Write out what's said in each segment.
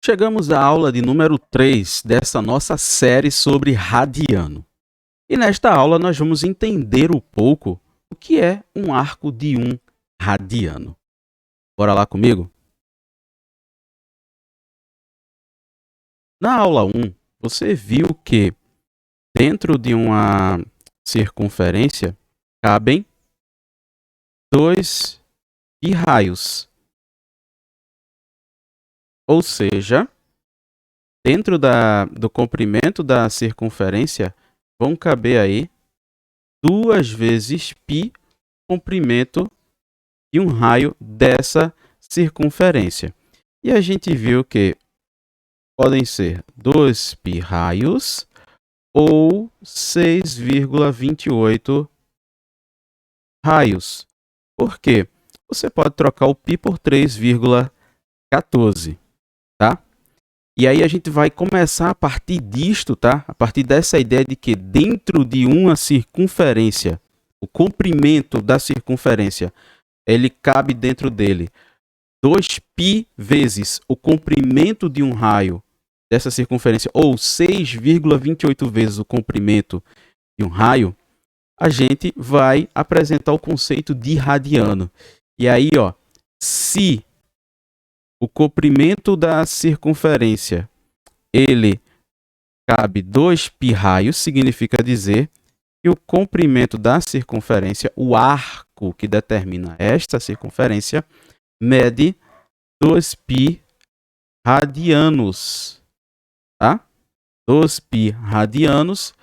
Chegamos à aula de número 3 dessa nossa série sobre radiano. E nesta aula nós vamos entender um pouco o que é um arco de 1 radiano. Bora lá comigo? Na aula 1, você viu que dentro de uma circunferência cabem 2 pirraios. Ou seja, dentro do comprimento da circunferência vão caber aí 2 vezes π comprimento de um raio dessa circunferência. E a gente viu que podem ser 2 pirraios ou 6,28 raios. Por quê? Você pode trocar o π por 3,14, tá? E aí a gente vai começar a partir disto, tá? A partir dessa ideia de que dentro de uma circunferência, o comprimento da circunferência, ele cabe dentro dele 2π vezes o comprimento de um raio dessa circunferência, ou 6,28 vezes o comprimento de um raio, a gente vai apresentar o conceito de radiano. E aí, ó, se o comprimento da circunferência ele cabe 2 pirraios, significa dizer que o comprimento da circunferência, o arco que determina esta circunferência, mede 2π radianos, tá? 2π radianos,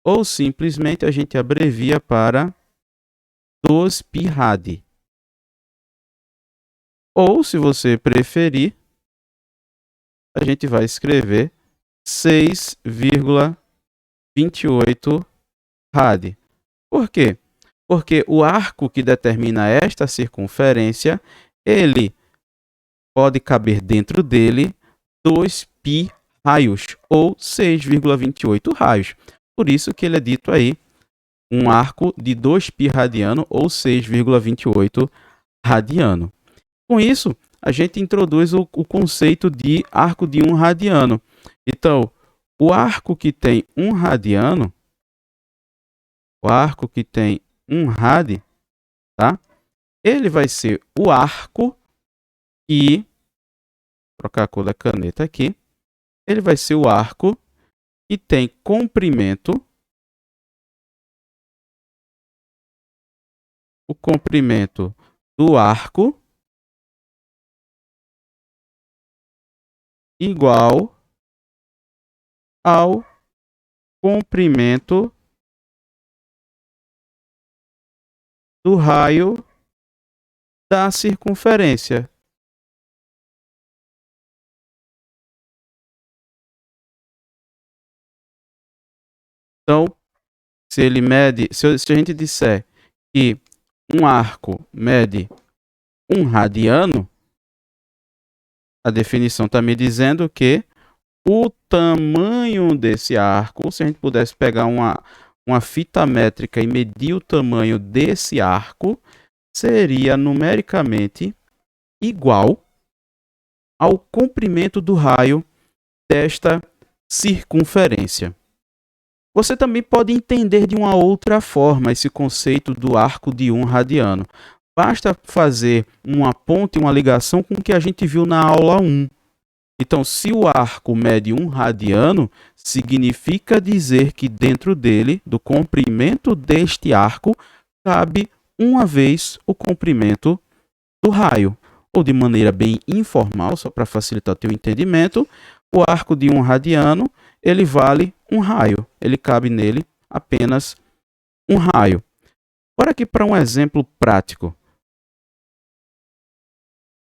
ou simplesmente a gente abrevia para 2π rad. Ou, se você preferir, a gente vai escrever 6,28 rad. Por quê? Porque o arco que determina esta circunferência, ele pode caber dentro dele 2π raios, ou 6,28 raios. Por isso que ele é dito aí um arco de 2π radiano, ou 6,28 radiano. Com isso, a gente introduz o conceito de arco de 1 radiano. Então, o arco que tem 1 radiano, o arco que tem 1 rad, tá? Ele vai ser o arco que, vou trocar a cor da caneta aqui, ele vai ser o arco que tem comprimento, o comprimento do arco igual ao comprimento do raio da circunferência. Então, se a gente disser que um arco mede 1 radiano, a definição está me dizendo que o tamanho desse arco, se a gente pudesse pegar uma fita métrica e medir o tamanho desse arco, seria numericamente igual ao comprimento do raio desta circunferência. Você também pode entender de uma outra forma esse conceito do arco de 1 radiano. Basta fazer uma ponte, uma ligação com o que a gente viu na aula 1. Então, se o arco mede 1 radiano, significa dizer que dentro dele, do comprimento deste arco, cabe uma vez o comprimento do raio. Ou de maneira bem informal, só para facilitar o teu entendimento, o arco de 1 radiano, ele vale 1 raio. Ele cabe nele apenas 1 raio. Bora aqui para um exemplo prático,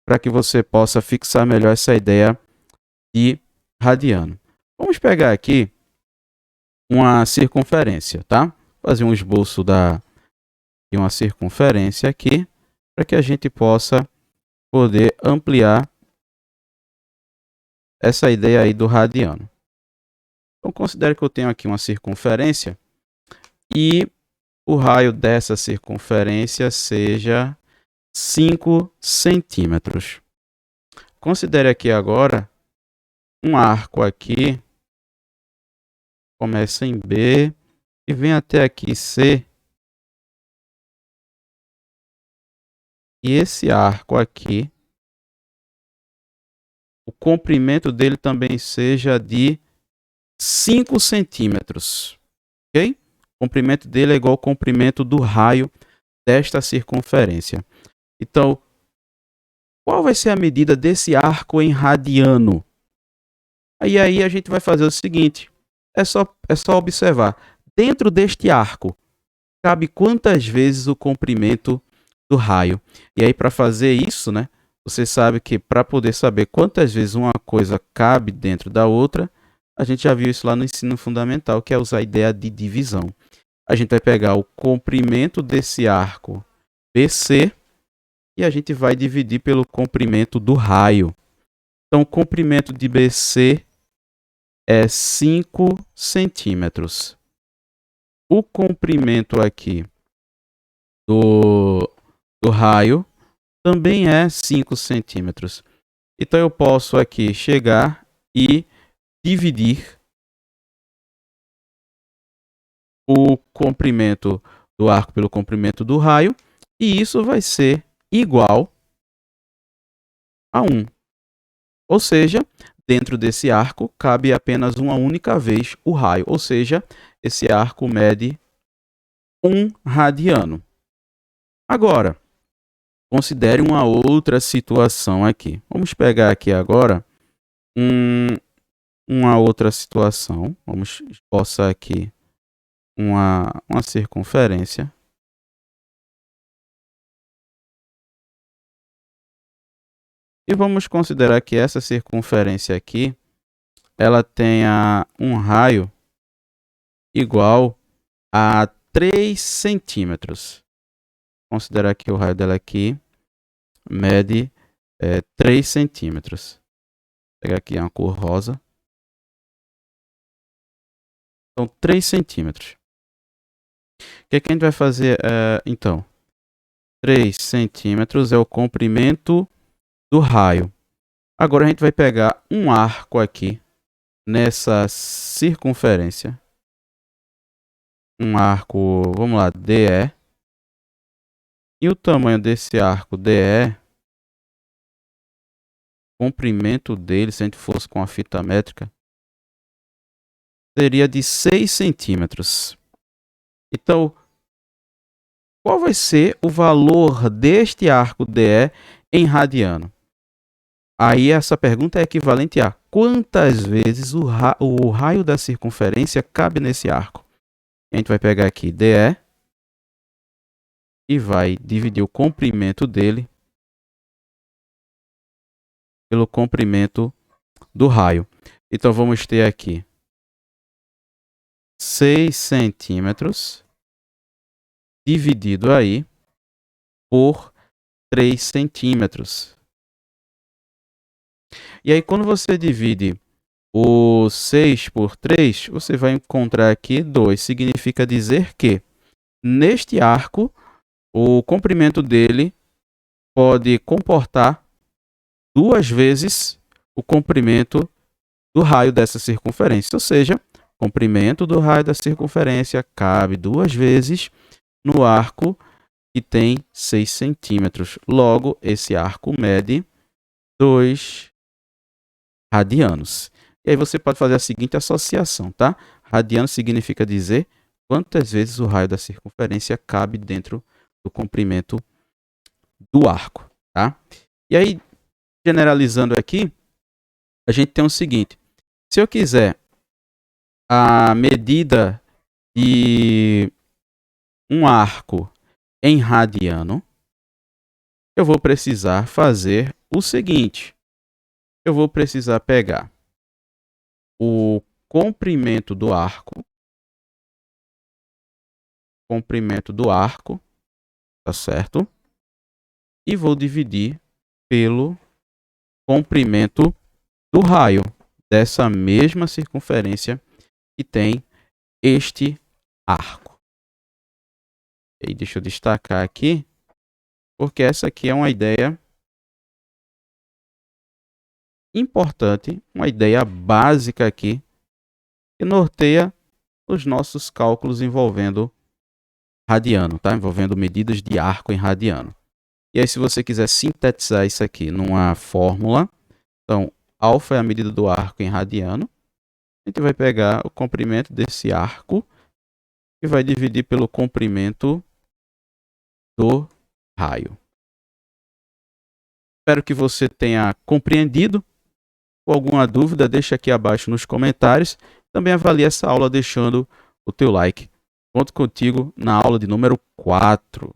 para que você possa fixar melhor essa ideia de radiano. Vamos pegar aqui uma circunferência, tá? Fazer um esboço de uma circunferência aqui, para que a gente possa poder ampliar essa ideia aí do radiano. Então, considere que eu tenho aqui uma circunferência e o raio dessa circunferência seja 5 centímetros. Considere aqui agora um arco aqui, começa em B e vem até aqui C. E esse arco aqui, o comprimento dele também seja de 5 centímetros. Ok? O comprimento dele é igual ao comprimento do raio desta circunferência. Então, qual vai ser a medida desse arco em radiano? Aí a gente vai fazer o seguinte, é só observar. Dentro deste arco, cabe quantas vezes o comprimento do raio? E aí, para fazer isso, né, você sabe que para poder saber quantas vezes uma coisa cabe dentro da outra, a gente já viu isso lá no ensino fundamental, que é usar a ideia de divisão. A gente vai pegar o comprimento desse arco BC e a gente vai dividir pelo comprimento do raio. Então, o comprimento de BC é 5 centímetros. O comprimento aqui do raio também é 5 centímetros. Então, eu posso aqui chegar e dividir o comprimento do arco pelo comprimento do raio, e isso vai ser igual a 1. Ou seja, dentro desse arco cabe apenas uma única vez o raio, ou seja, esse arco mede 1 radiano. Agora, considere uma outra situação aqui. Vamos pegar aqui agora uma outra situação. Vamos esboçar aqui uma circunferência. E vamos considerar que essa circunferência aqui, ela tenha um raio igual a 3 centímetros. Considerar que o raio dela aqui mede 3 centímetros. Vou pegar aqui uma cor rosa. Então, 3 centímetros. O que a gente vai fazer então? 3 centímetros é o comprimento do raio. Agora a gente vai pegar um arco aqui nessa circunferência. Um arco, vamos lá, DE. E o tamanho desse arco DE, o comprimento dele, se a gente fosse com a fita métrica, seria de 6 centímetros. Então, qual vai ser o valor deste arco DE em radiano? Aí essa pergunta é equivalente a quantas vezes o raio da circunferência cabe nesse arco. A gente vai pegar aqui DE e vai dividir o comprimento dele pelo comprimento do raio. Então vamos ter aqui 6 centímetros dividido aí por 3 centímetros. E aí, quando você divide o 6 por 3, você vai encontrar aqui 2. Significa dizer que, neste arco, o comprimento dele pode comportar 2 vezes o comprimento do raio dessa circunferência. Ou seja, o comprimento do raio da circunferência cabe 2 vezes no arco que tem 6 centímetros. Logo, esse arco mede 2 radianos. E aí você pode fazer a seguinte associação, tá? Radiano significa dizer quantas vezes o raio da circunferência cabe dentro do comprimento do arco, tá? E aí, generalizando aqui, a gente tem o seguinte. Se eu quiser a medida de um arco em radiano, eu vou precisar fazer o seguinte. Eu vou precisar pegar o comprimento do arco, tá certo? E vou dividir pelo comprimento do raio dessa mesma circunferência que tem este arco. E deixa eu destacar aqui, porque essa aqui é uma ideia importante, uma ideia básica aqui, que norteia os nossos cálculos envolvendo radiano, tá? Envolvendo medidas de arco em radiano. E aí, se você quiser sintetizar isso aqui numa fórmula, então, alfa é a medida do arco em radiano. A gente vai pegar o comprimento desse arco e vai dividir pelo comprimento do raio. Espero que você tenha compreendido. Com alguma dúvida, deixa aqui abaixo nos comentários. Também avalie essa aula deixando o teu like. Conto contigo na aula de número 4.